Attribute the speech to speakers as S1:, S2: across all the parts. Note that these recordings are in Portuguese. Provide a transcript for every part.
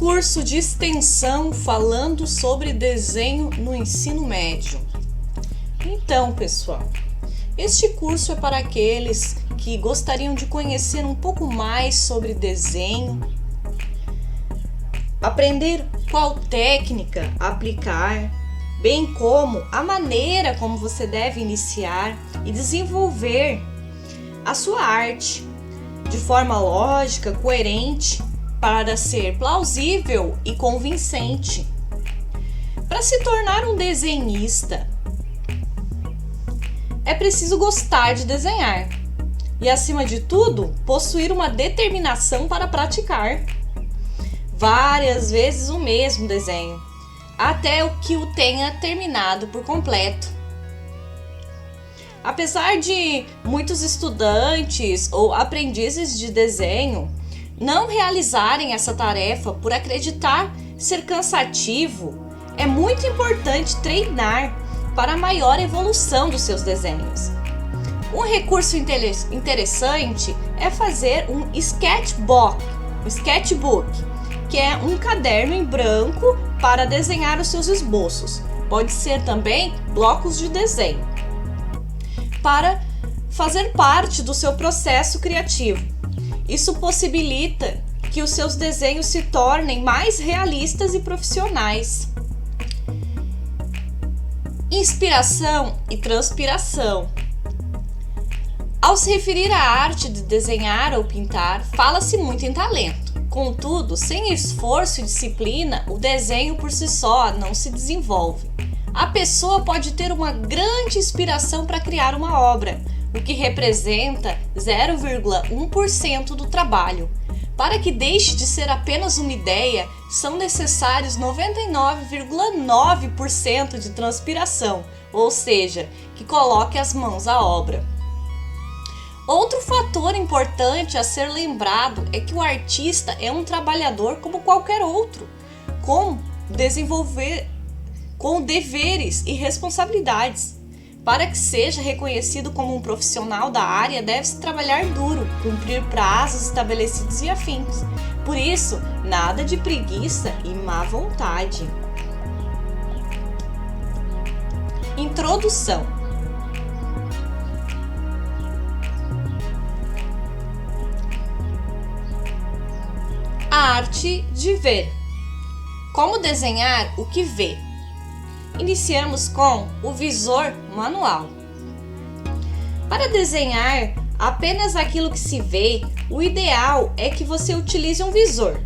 S1: curso de extensão falando sobre desenho no ensino médio. Então, pessoal, este curso é para aqueles que gostariam de conhecer um pouco mais sobre desenho, aprender qual técnica aplicar, bem como a maneira como você deve iniciar e desenvolver a sua arte de forma lógica, coerente, para ser plausível e convincente. Para se tornar um desenhista, é preciso gostar de desenhar e, acima de tudo, possuir uma determinação para praticar várias vezes o mesmo desenho, até que o tenha terminado por completo. Apesar de muitos estudantes ou aprendizes de desenho não realizarem essa tarefa por acreditar ser cansativo, é muito importante treinar para a maior evolução dos seus desenhos. Um recurso interessante é fazer um sketchbook, que é um caderno em branco para desenhar os seus esboços. Pode ser também blocos de desenho, para fazer parte do seu processo criativo. Isso possibilita que os seus desenhos se tornem mais realistas e profissionais. Inspiração e transpiração. Ao se referir à arte de desenhar ou pintar, fala-se muito em talento. Contudo, sem esforço e disciplina, o desenho por si só não se desenvolve. A pessoa pode ter uma grande inspiração para criar uma obra, o que representa 0,1% do trabalho. Para que deixe de ser apenas uma ideia, são necessários 99,9% de transpiração, ou seja, que coloque as mãos à obra. Outro fator importante a ser lembrado é que o artista é um trabalhador como qualquer outro, com deveres e responsabilidades. Para que seja reconhecido como um profissional da área, deve-se trabalhar duro, cumprir prazos estabelecidos e afins. Por isso, nada de preguiça e má vontade. Introdução. A arte de ver. Como desenhar o que vê? Iniciamos com o visor manual. Para desenhar apenas aquilo que se vê, o ideal é que você utilize um visor,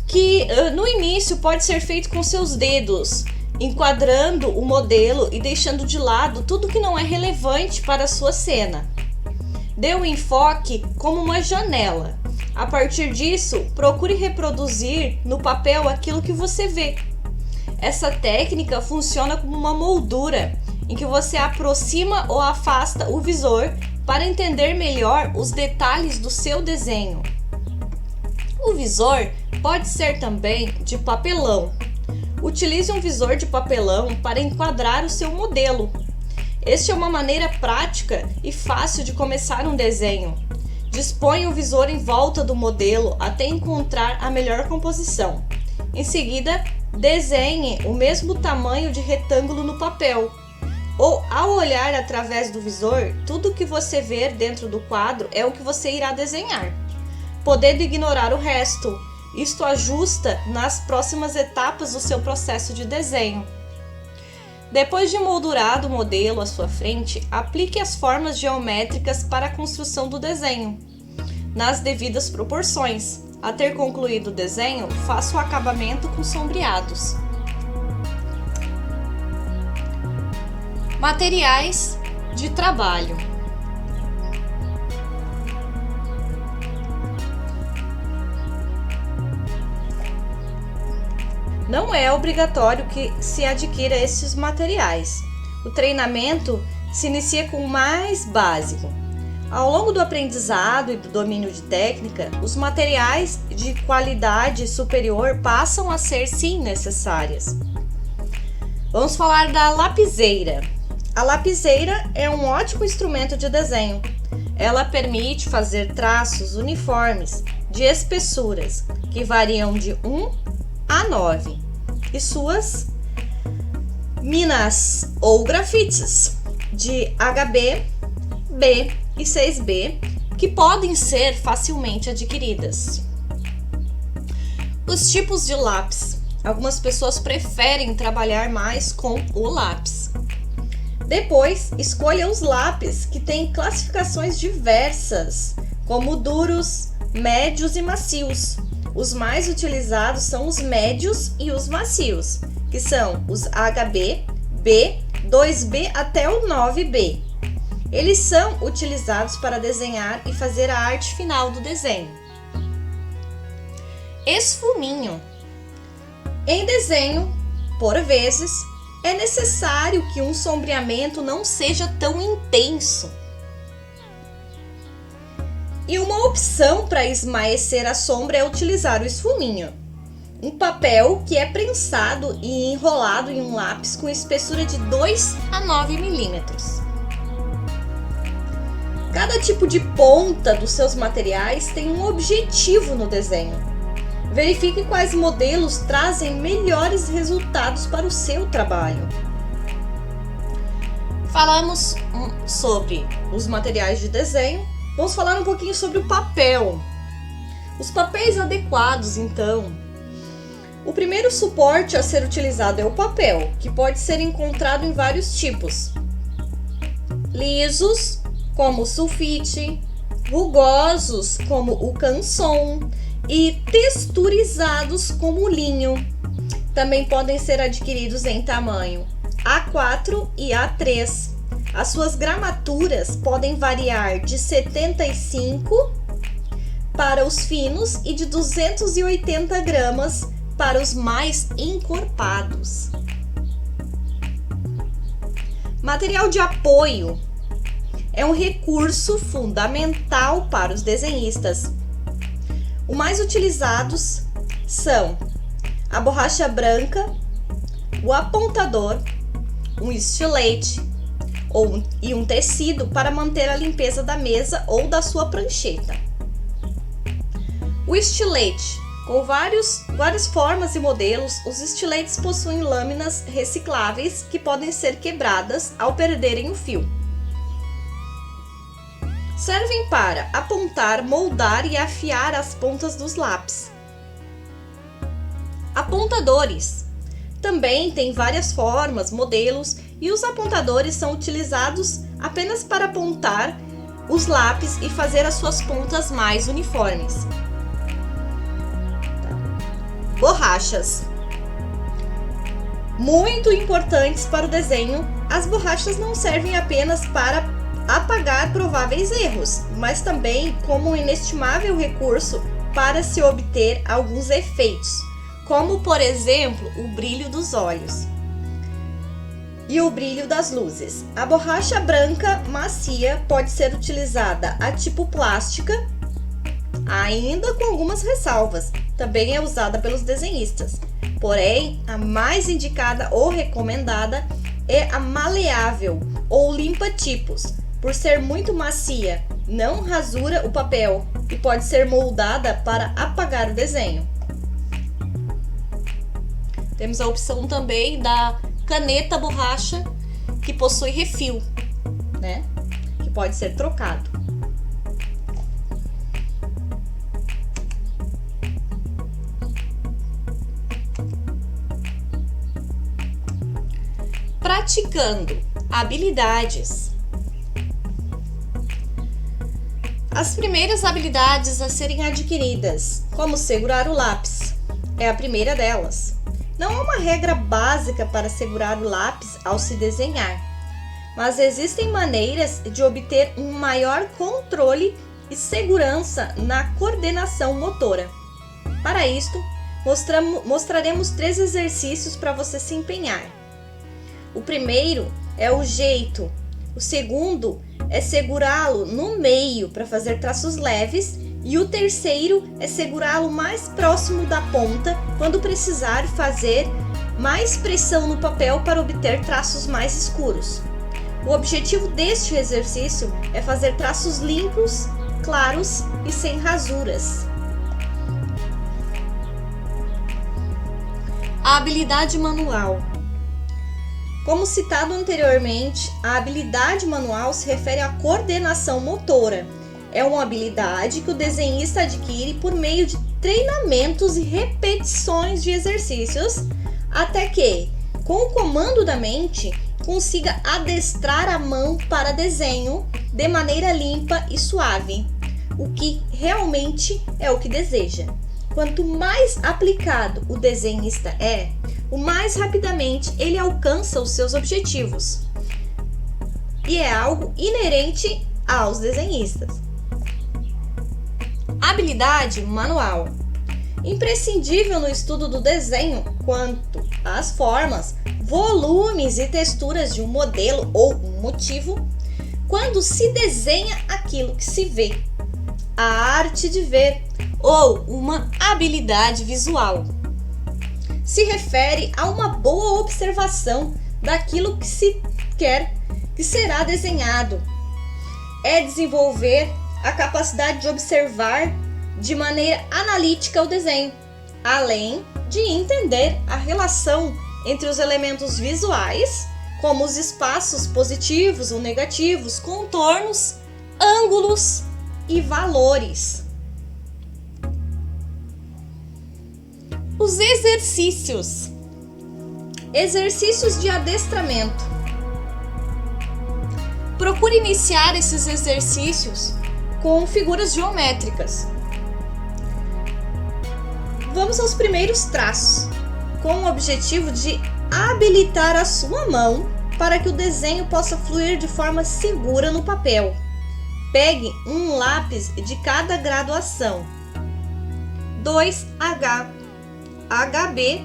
S1: que no início pode ser feito com seus dedos, enquadrando o modelo e deixando de lado tudo que não é relevante para a sua cena. Dê um enfoque como uma janela. A partir disso, procure reproduzir no papel aquilo que você vê. Essa técnica funciona como uma moldura, em que você aproxima ou afasta o visor para entender melhor os detalhes do seu desenho. O visor pode ser também de papelão. Utilize um visor de papelão para enquadrar o seu modelo. Esta é uma maneira prática e fácil de começar um desenho. Disponha o visor em volta do modelo até encontrar a melhor composição. Em seguida, desenhe o mesmo tamanho de retângulo no papel. Ou, ao olhar através do visor, tudo que você ver dentro do quadro é o que você irá desenhar, podendo ignorar o resto. Isto ajusta nas próximas etapas do seu processo de desenho. Depois de moldurado o modelo à sua frente, aplique as formas geométricas para a construção do desenho, nas devidas proporções. A ter concluído o desenho, faça o acabamento com sombreados. Materiais de trabalho. Não é obrigatório que se adquira esses materiais. O treinamento se inicia com o mais básico. Ao longo do aprendizado e do domínio de técnica, os materiais de qualidade superior passam a ser sim necessárias. Vamos falar da lapiseira. A lapiseira é um ótimo instrumento de desenho. Ela permite fazer traços uniformes de espessuras que variam de 1 a 9, e suas minas ou grafites de HB, B e 6B, que podem ser facilmente adquiridas. Os tipos de lápis. Algumas pessoas preferem trabalhar mais com o lápis. Depois, escolha os lápis que têm classificações diversas, como duros, médios e macios. Os mais utilizados são os médios e os macios, que são os HB, B, 2B até o 9B. Eles são utilizados para desenhar e fazer a arte final do desenho. Esfuminho. Em desenho, por vezes, é necessário que um sombreamento não seja tão intenso. E uma opção para esmaecer a sombra é utilizar o esfuminho, um papel que é prensado e enrolado em um lápis com espessura de 2 a 9 milímetros. Cada tipo de ponta dos seus materiais tem um objetivo no desenho. Verifique quais modelos trazem melhores resultados para o seu trabalho. Falamos sobre os materiais de desenho. Vamos falar um pouquinho sobre o papel. Os papéis adequados, então. O primeiro suporte a ser utilizado é o papel, que pode ser encontrado em vários tipos. Lisos, como o sulfite, rugosos, como o canson, e texturizados, como o linho. Também podem ser adquiridos em tamanho A4 e A3. As suas gramaturas podem variar de 75 para os finos e de 280 gramas para os mais encorpados. Material de apoio é um recurso fundamental para os desenhistas. Os mais utilizados são a borracha branca, o apontador, um estilete e um tecido para manter a limpeza da mesa ou da sua prancheta. O estilete. Com várias formas e modelos, os estiletes possuem lâminas recicláveis que podem ser quebradas ao perderem o fio. Servem para apontar, moldar e afiar as pontas dos lápis. Apontadores. Também tem várias formas, modelos, e os apontadores são utilizados apenas para apontar os lápis e fazer as suas pontas mais uniformes. Borrachas. Muito importantes para o desenho, as borrachas não servem apenas para apagar prováveis erros, mas também como um inestimável recurso para se obter alguns efeitos, como por exemplo o brilho dos olhos e o brilho das luzes. A borracha branca macia pode ser utilizada a tipo plástica, ainda com algumas ressalvas. Também é usada pelos desenhistas. Porém, a mais indicada ou recomendada é a maleável ou limpa-tipos. Por ser muito macia, não rasura o papel e pode ser moldada para apagar o desenho. Temos a opção também da caneta borracha, que possui refil, né? Que pode ser trocado. Praticando habilidades. As primeiras habilidades a serem adquiridas, como segurar o lápis, é a primeira delas. Não há uma regra básica para segurar o lápis ao se desenhar, mas existem maneiras de obter um maior controle e segurança na coordenação motora. Para isto, mostraremos 3 exercícios para você se empenhar. O primeiro é o jeito, o segundo é segurá-lo no meio para fazer traços leves e o terceiro é segurá-lo mais próximo da ponta quando precisar fazer mais pressão no papel para obter traços mais escuros. O objetivo deste exercício é fazer traços limpos, claros e sem rasuras. A habilidade manual. Como citado anteriormente, a habilidade manual se refere à coordenação motora. É uma habilidade que o desenhista adquire por meio de treinamentos e repetições de exercícios, até que, com o comando da mente, consiga adestrar a mão para desenho de maneira limpa e suave, o que realmente é o que deseja. Quanto mais aplicado o desenhista é, o mais rapidamente ele alcança os seus objetivos. E é algo inerente aos desenhistas. Habilidade manual. Imprescindível no estudo do desenho quanto às formas, volumes e texturas de um modelo ou um motivo, quando se desenha aquilo que se vê. A arte de ver ou uma habilidade visual se refere a uma boa observação daquilo que se quer que será desenhado. É desenvolver a capacidade de observar de maneira analítica o desenho, além de entender a relação entre os elementos visuais, como os espaços positivos ou negativos, contornos, ângulos e valores. Os exercícios. Exercícios de adestramento. Procure iniciar esses exercícios com figuras geométricas. Vamos aos primeiros traços, com o objetivo de habilitar a sua mão para que o desenho possa fluir de forma segura no papel. Pegue um lápis de cada graduação, 2H, HB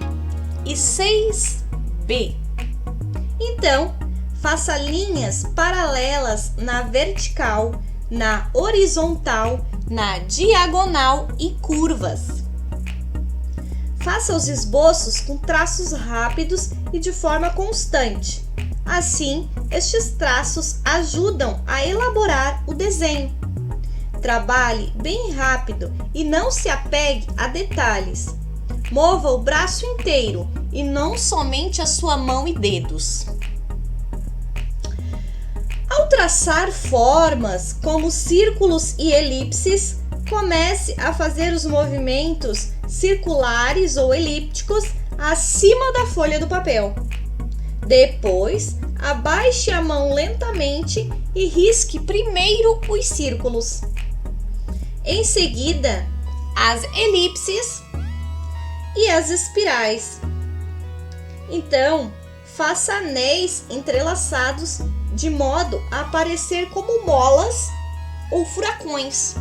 S1: e 6B. Então, faça linhas paralelas na vertical, na horizontal, na diagonal e curvas. Faça os esboços com traços rápidos e de forma constante. Assim, estes traços ajudam a elaborar o desenho. Trabalhe bem rápido e não se apegue a detalhes. Mova o braço inteiro e não somente a sua mão e dedos. Ao traçar formas como círculos e elipses, comece a fazer os movimentos circulares ou elípticos acima da folha do papel. Depois, abaixe a mão lentamente e risque primeiro os círculos. Em seguida, as elipses e as espirais. Então, faça anéis entrelaçados de modo a parecer como molas ou furacões.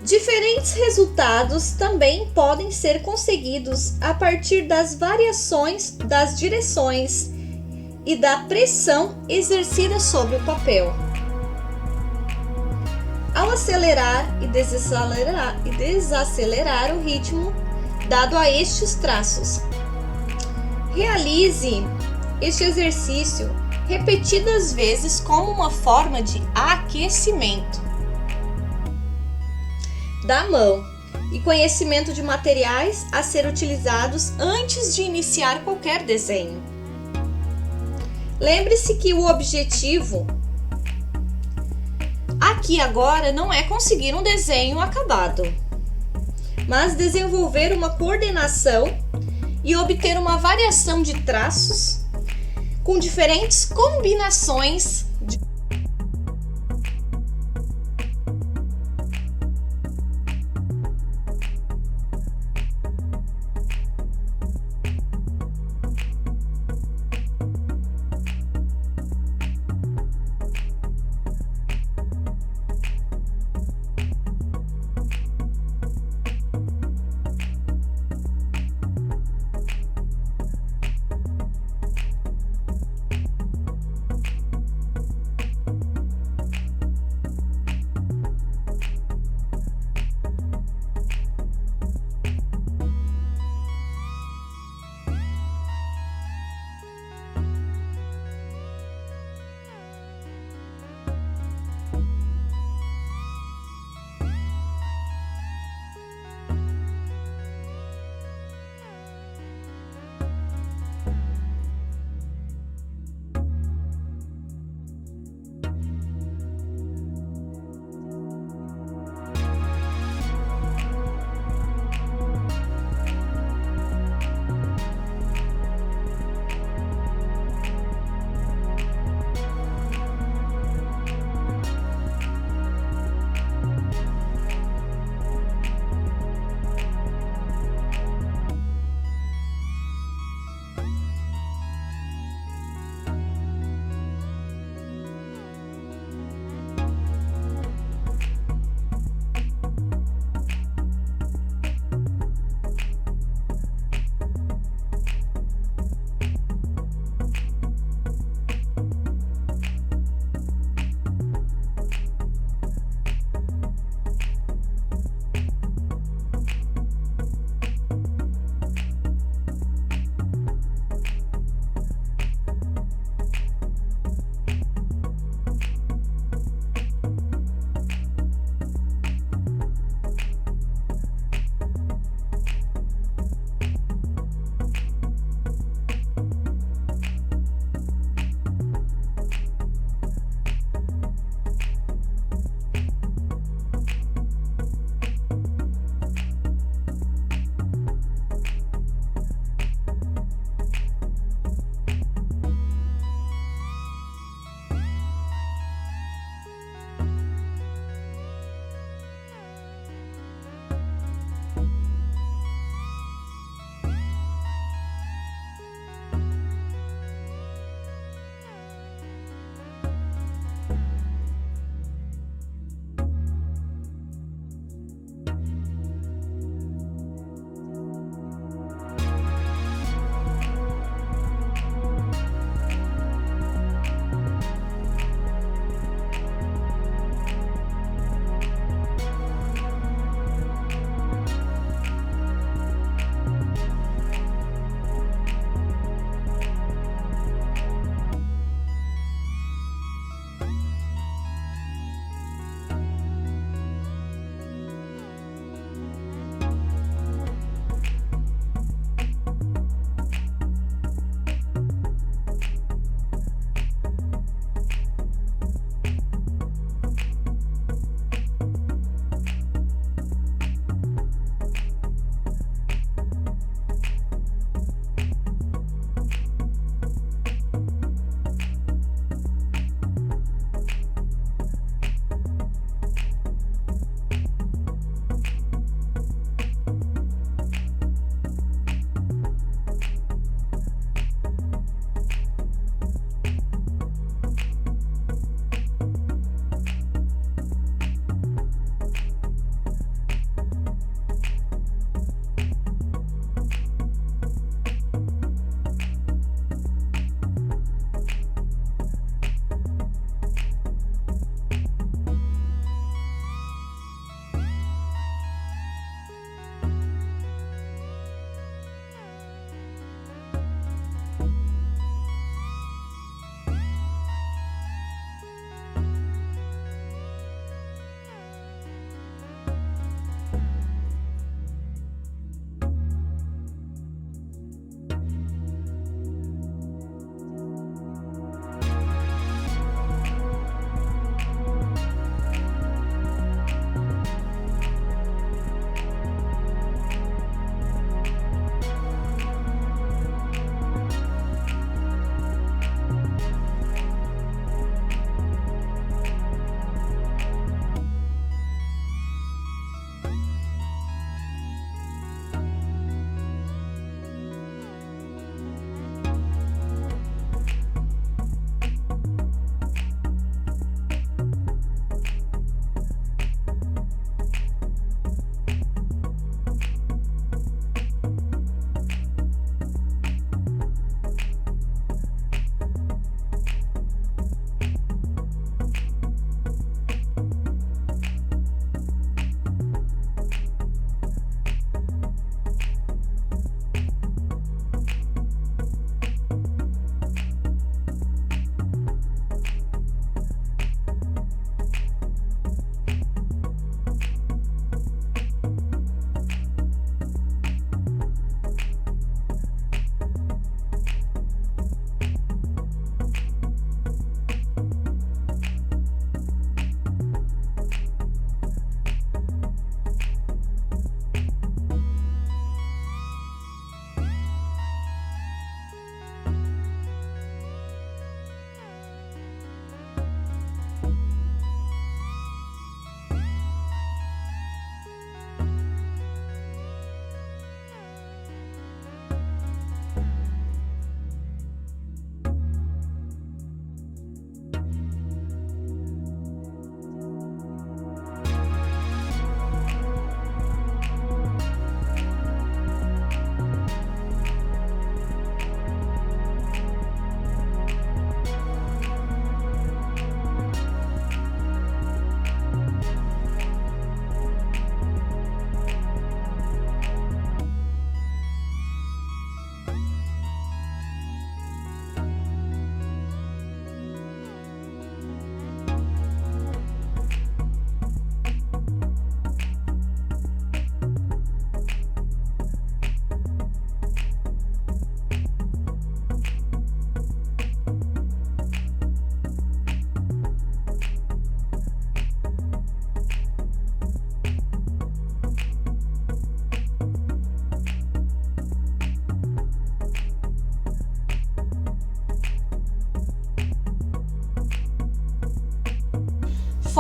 S1: Diferentes resultados também podem ser conseguidos a partir das variações das direções e da pressão exercida sobre o papel. Ao acelerar e desacelerar o ritmo dado a estes traços. Realize este exercício repetidas vezes como uma forma de aquecimento da mão e conhecimento de materiais a ser utilizados antes de iniciar qualquer desenho. Lembre-se que o objetivo aqui agora não é conseguir um desenho acabado, mas desenvolver uma coordenação e obter uma variação de traços com diferentes combinações de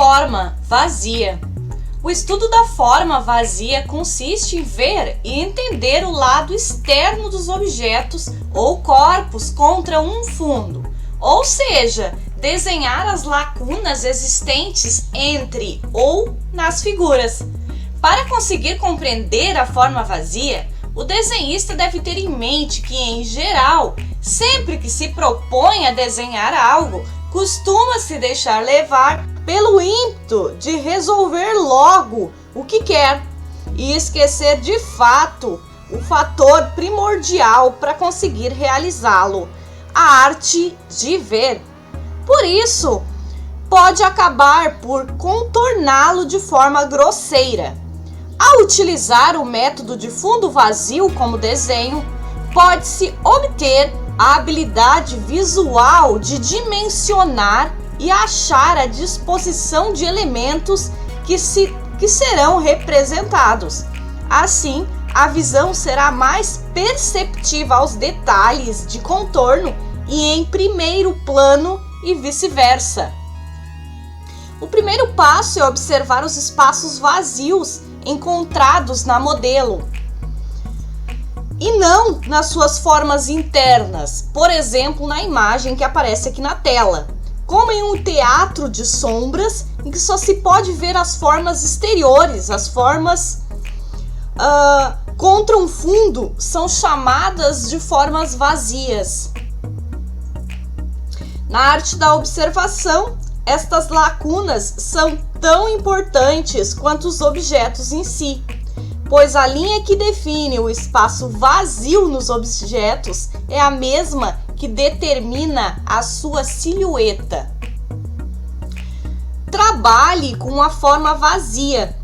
S1: Forma vazia. O estudo da forma vazia consiste em ver e entender o lado externo dos objetos ou corpos contra um fundo, ou seja, desenhar as lacunas existentes entre ou nas figuras. Para conseguir compreender a forma vazia, o desenhista deve ter em mente que, em geral, sempre que se propõe a desenhar algo, costuma-se deixar levar pelo ímpeto de resolver logo o que quer e esquecer de fato o fator primordial para conseguir realizá-lo, a arte de ver. Por isso, pode acabar por contorná-lo de forma grosseira. Ao utilizar o método de fundo vazio como desenho, pode-se obter a habilidade visual de dimensionar e achar a disposição de elementos que serão representados. Assim, a visão será mais perceptiva aos detalhes de contorno e em primeiro plano e vice-versa. O primeiro passo é observar os espaços vazios encontrados na modelo e não nas suas formas internas, por exemplo, na imagem que aparece aqui na tela, como em um teatro de sombras em que só se pode ver as formas exteriores. As formas contra um fundo são chamadas de formas vazias. Na arte da observação, estas lacunas são tão importantes quanto os objetos em si, pois a linha que define o espaço vazio nos objetos é a mesma que determina a sua silhueta. Trabalhe com a forma vazia.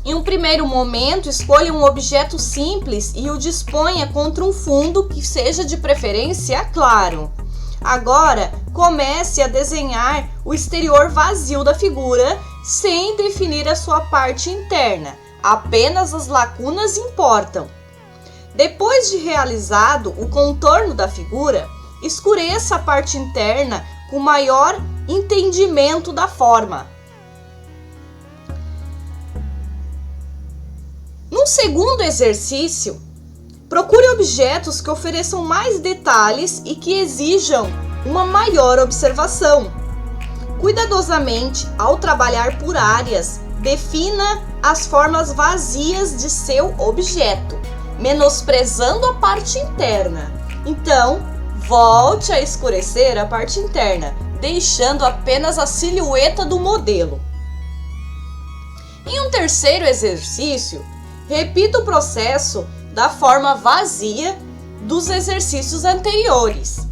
S1: Em um primeiro momento, escolha um objeto simples e o disponha contra um fundo que seja de preferência claro. Agora, comece a desenhar o exterior vazio da figura sem definir a sua parte interna. Apenas as lacunas importam. Depois de realizado o contorno da figura, escureça a parte interna com maior entendimento da forma. Num segundo exercício, procure objetos que ofereçam mais detalhes e que exijam uma maior observação. Cuidadosamente, ao trabalhar por áreas, defina as formas vazias de seu objeto, menosprezando a parte interna. Então, volte a escurecer a parte interna, deixando apenas a silhueta do modelo. Em um terceiro exercício, repita o processo da forma vazia dos exercícios anteriores.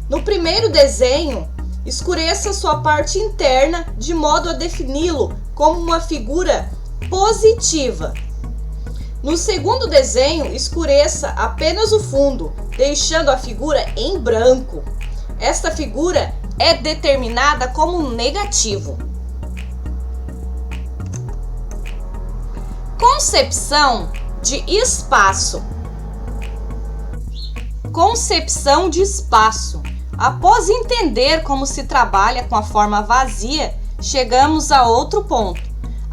S1: No primeiro desenho, escureça sua parte interna de modo a defini-lo como uma figura positiva. No segundo desenho, escureça apenas o fundo, deixando a figura em branco. Esta figura é determinada como um negativo. Concepção de espaço. Concepção de espaço. Após entender como se trabalha com a forma vazia, chegamos a outro ponto,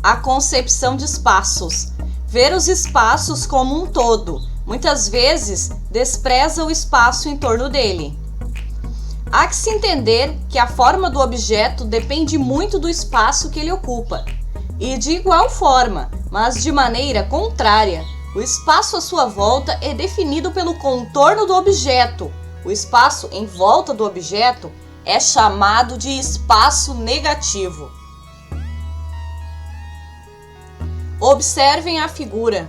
S1: a concepção de espaços. Ver os espaços como um todo, muitas vezes despreza o espaço em torno dele. Há que se entender que a forma do objeto depende muito do espaço que ele ocupa, e de igual forma, mas de maneira contrária, o espaço à sua volta é definido pelo contorno do objeto. O espaço em volta do objeto é chamado de espaço negativo. Observem a figura.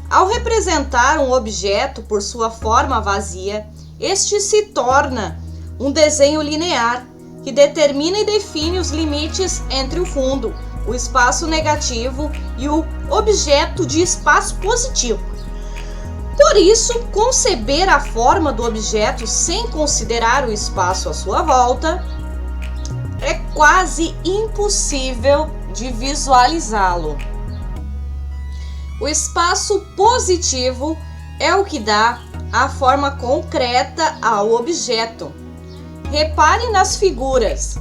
S1: Ao representar um objeto por sua forma vazia, este se torna um desenho linear que determina e define os limites entre o fundo, o espaço negativo e o objeto de espaço positivo. Por isso, conceber a forma do objeto sem considerar o espaço à sua volta é quase impossível de visualizá-lo. O espaço positivo é o que dá a forma concreta ao objeto. Repare nas figuras.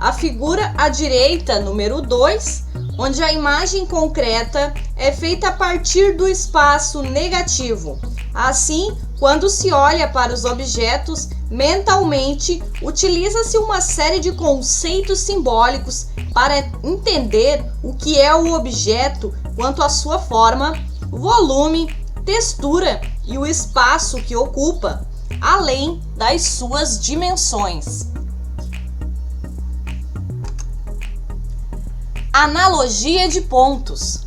S1: a figura à direita, número 2, onde a imagem concreta é feita a partir do espaço negativo. Assim, quando se olha para os objetos, mentalmente utiliza-se uma série de conceitos simbólicos para entender o que é o objeto quanto à sua forma, volume, textura e o espaço que ocupa, além das suas dimensões. Analogia de pontos.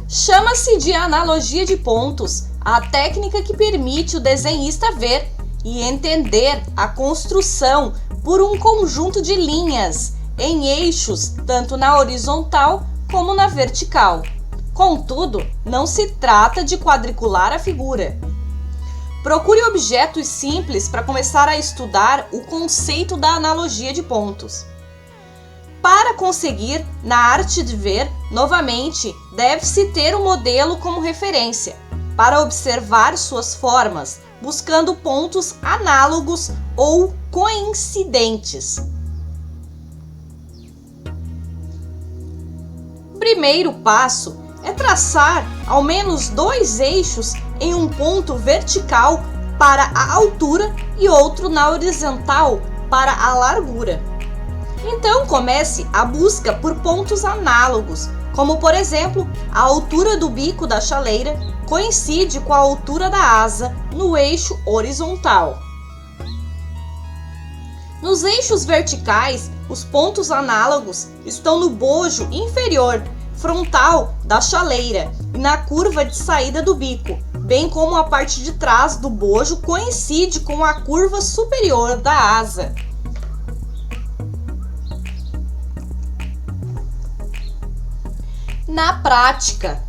S1: Chama-se de analogia de pontos a técnica que permite o desenhista ver e entender a construção por um conjunto de linhas em eixos, tanto na horizontal como na vertical. Contudo, não se trata de quadricular a figura. Procure objetos simples para começar a estudar o conceito da analogia de pontos. Para conseguir, na arte de ver, novamente, deve-se ter o modelo como referência, para observar suas formas, buscando pontos análogos ou coincidentes. O primeiro passo é traçar ao menos 2 eixos em um ponto vertical para a altura e outro na horizontal para a largura. Então comece a busca por pontos análogos, como por exemplo, a altura do bico da chaleira coincide com a altura da asa no eixo horizontal. Nos eixos verticais, os pontos análogos estão no bojo inferior, frontal da chaleira e na curva de saída do bico, bem como a parte de trás do bojo coincide com a curva superior da asa. Na prática,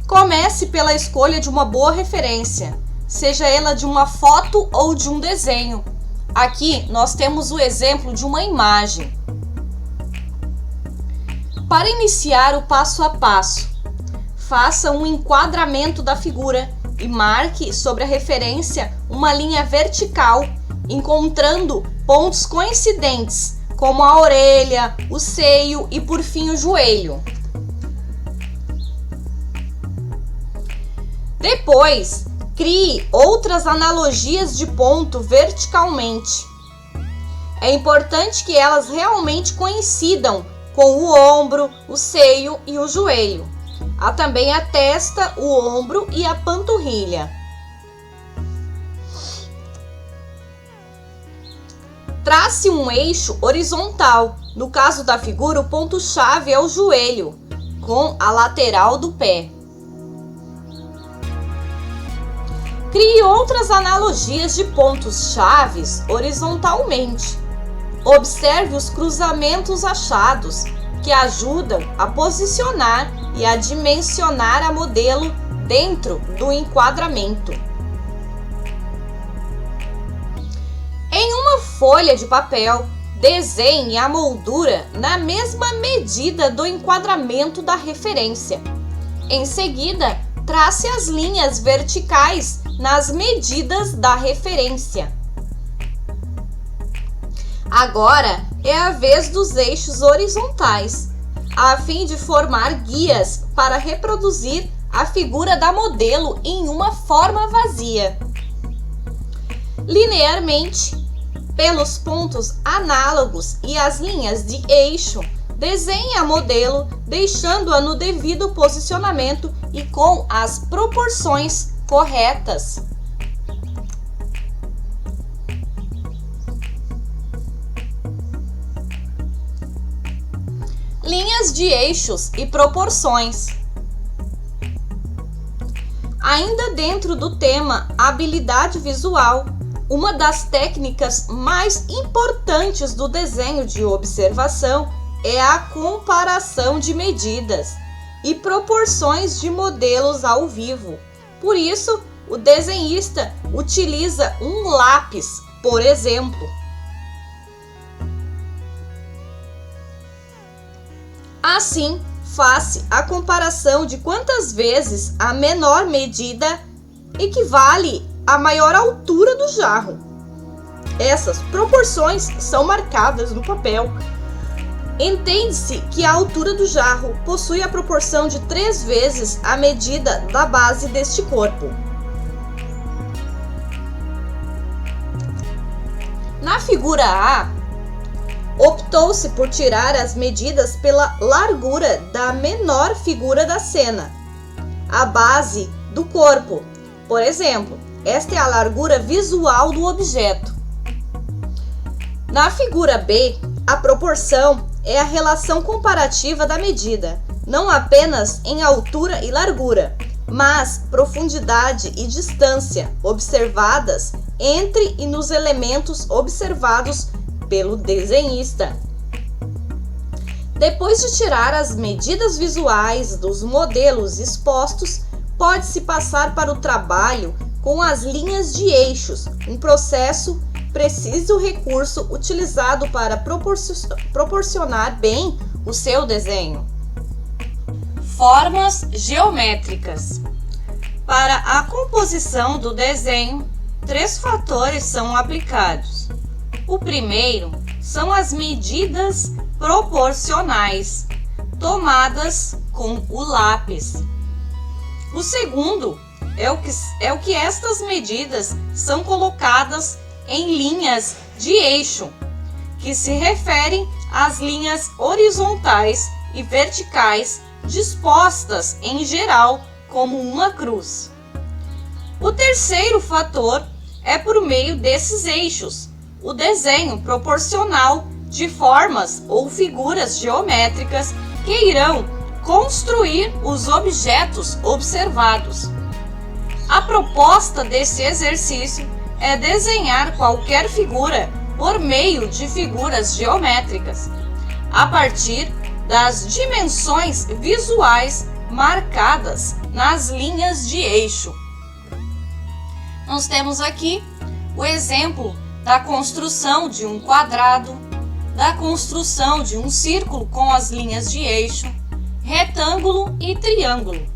S1: comece pela escolha de uma boa referência, seja ela de uma foto ou de um desenho. Aqui nós temos o exemplo de uma imagem. Para iniciar o passo a passo, faça um enquadramento da figura e marque sobre a referência uma linha vertical, encontrando pontos coincidentes, como a orelha, o seio e, por fim, o joelho. Depois, crie outras analogias de ponto verticalmente. É importante que elas realmente coincidam com o ombro, o seio e o joelho. Há também a testa, o ombro e a panturrilha. Trace um eixo horizontal. No caso da figura, o ponto-chave é o joelho, com a lateral do pé. Crie outras analogias de pontos-chaves horizontalmente. Observe os cruzamentos achados, que ajudam a posicionar e a dimensionar a modelo dentro do enquadramento. Em uma folha de papel, desenhe a moldura na mesma medida do enquadramento da referência. Em seguida, trace as linhas verticais nas medidas da referência. Agora é a vez dos eixos horizontais, a fim de formar guias para reproduzir a figura da modelo em uma forma vazia. Linearmente, pelos pontos análogos e as linhas de eixo, desenhe a modelo, deixando-a no devido posicionamento e com as proporções corretas. Linhas de eixos e proporções. Ainda dentro do tema habilidade visual, uma das técnicas mais importantes do desenho de observação é a comparação de medidas e proporções de modelos ao vivo. Por isso, o desenhista utiliza um lápis, por exemplo. Assim, faça a comparação de quantas vezes a menor medida equivale à maior altura do jarro.
S2: Essas proporções são marcadas no papel. Entende-se que a altura do jarro possui a proporção de 3 vezes a medida da base deste corpo. Na figura A, optou-se por tirar as medidas pela largura da menor figura da cena, a base do corpo. Por exemplo, esta é a largura visual do objeto. Na figura B, a proporção é a relação comparativa da medida, não apenas em altura e largura, mas profundidade e distância observadas entre e nos elementos observados pelo desenhista. Depois de tirar as medidas visuais dos modelos expostos, pode-se passar para o trabalho com as linhas de eixos, um processo preciso recurso utilizado para proporcionar bem o seu desenho.
S1: Formas geométricas. Para a composição do desenho, 3 fatores são aplicados. O primeiro são as medidas proporcionais, tomadas com o lápis. O segundo é o que estas medidas são colocadas em linhas de eixo, que se referem às linhas horizontais e verticais dispostas em geral como uma cruz. O terceiro fator é por meio desses eixos, o desenho proporcional de formas ou figuras geométricas que irão construir os objetos observados. A proposta desse exercício é desenhar qualquer figura por meio de figuras geométricas, a partir das dimensões visuais marcadas nas linhas de eixo. Nós temos aqui o exemplo da construção de um quadrado, da construção de um círculo com as linhas de eixo, retângulo e triângulo.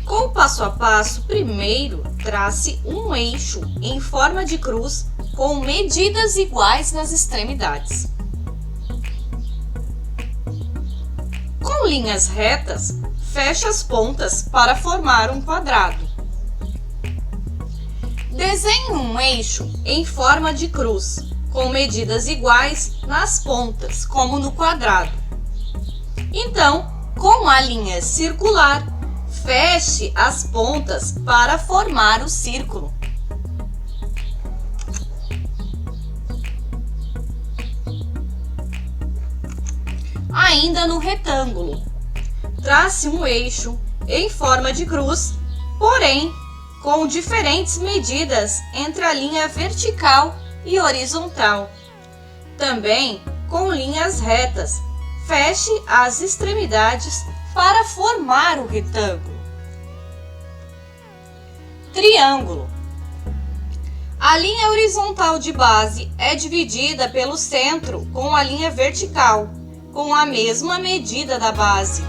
S1: Com o passo a passo, primeiro trace um eixo em forma de cruz com medidas iguais nas extremidades. Com linhas retas, feche as pontas para formar um quadrado. Desenhe um eixo em forma de cruz, com medidas iguais nas pontas, como no quadrado. Então, com a linha circular, feche as pontas para formar o círculo. Ainda no retângulo, trace um eixo em forma de cruz, porém com diferentes medidas entre a linha vertical e horizontal. Também com linhas retas, feche as extremidades para formar o retângulo. Triângulo. A linha horizontal de base é dividida pelo centro com a linha vertical, com a mesma medida da base.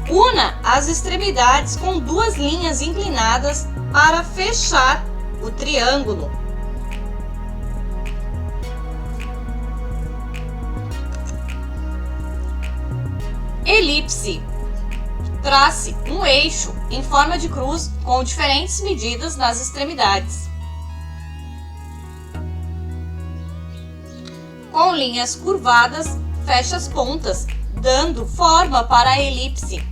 S1: Una as extremidades com 2 linhas inclinadas para fechar o triângulo. Elipse. Trace um eixo em forma de cruz com diferentes medidas nas extremidades. Com linhas curvadas, feche as pontas, dando forma para a elipse.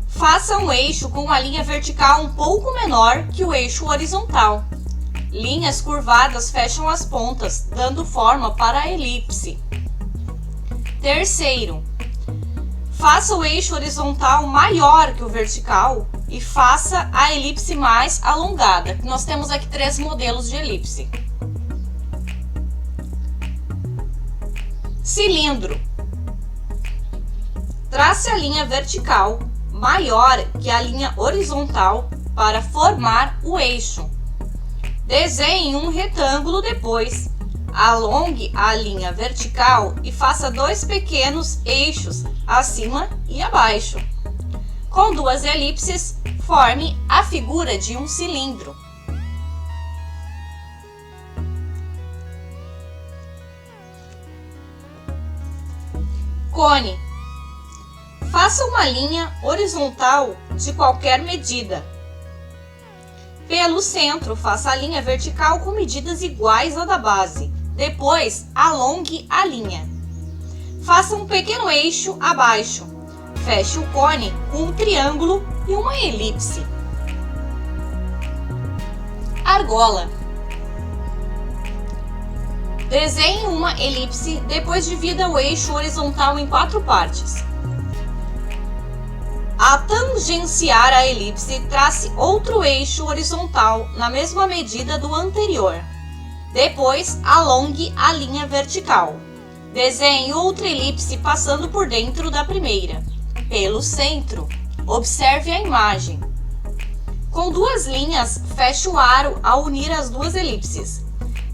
S1: Faça um eixo com a linha vertical um pouco menor que o eixo horizontal. Linhas curvadas fecham as pontas, dando forma para a elipse. Terceiro, faça o eixo horizontal maior que o vertical e faça a elipse mais alongada. Nós temos aqui 3 modelos de elipse. Cilindro. Trace a linha vertical maior que a linha horizontal para formar o eixo. Desenhe um retângulo depois. Alongue a linha vertical e faça 2 pequenos eixos acima e abaixo. Com duas elipses, forme a figura de um cilindro. Cone. Faça uma linha horizontal de qualquer medida. Pelo centro, faça a linha vertical com medidas iguais à da base. Depois, alongue a linha. Faça um pequeno eixo abaixo. Feche o cone com um triângulo e uma elipse. Argola. Desenhe uma elipse, depois divida o eixo horizontal em 4 partes. A tangenciar a elipse, trace outro eixo horizontal na mesma medida do anterior. Depois, alongue a linha vertical. Desenhe outra elipse passando por dentro da primeira. Pelo centro, observe a imagem. Com duas linhas, feche o aro ao unir as duas elipses.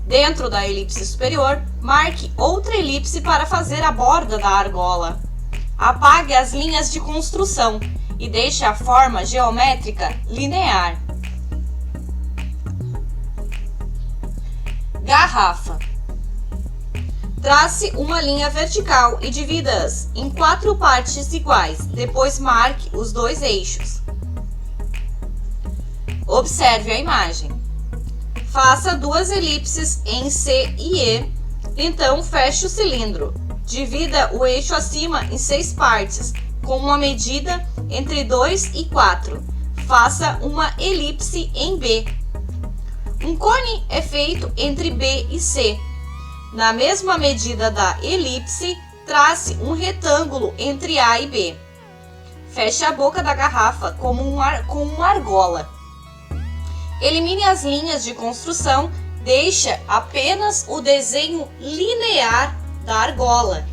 S1: Dentro da elipse superior, marque outra elipse para fazer a borda da argola. Apague as linhas de construção e deixe a forma geométrica linear. Garrafa. Trace uma linha vertical e divida-as em 4 partes iguais. Depois marque os 2 eixos. Observe a imagem. Faça 2 elipses em C e E. Então feche o cilindro. Divida o eixo acima em 6 partes, com uma medida entre 2 e 4. Faça uma elipse em B. Um cone é feito entre B e C. Na mesma medida da elipse, trace um retângulo entre A e B. Feche a boca da garrafa com uma argola. Elimine as linhas de construção, deixa apenas o desenho linear da argola.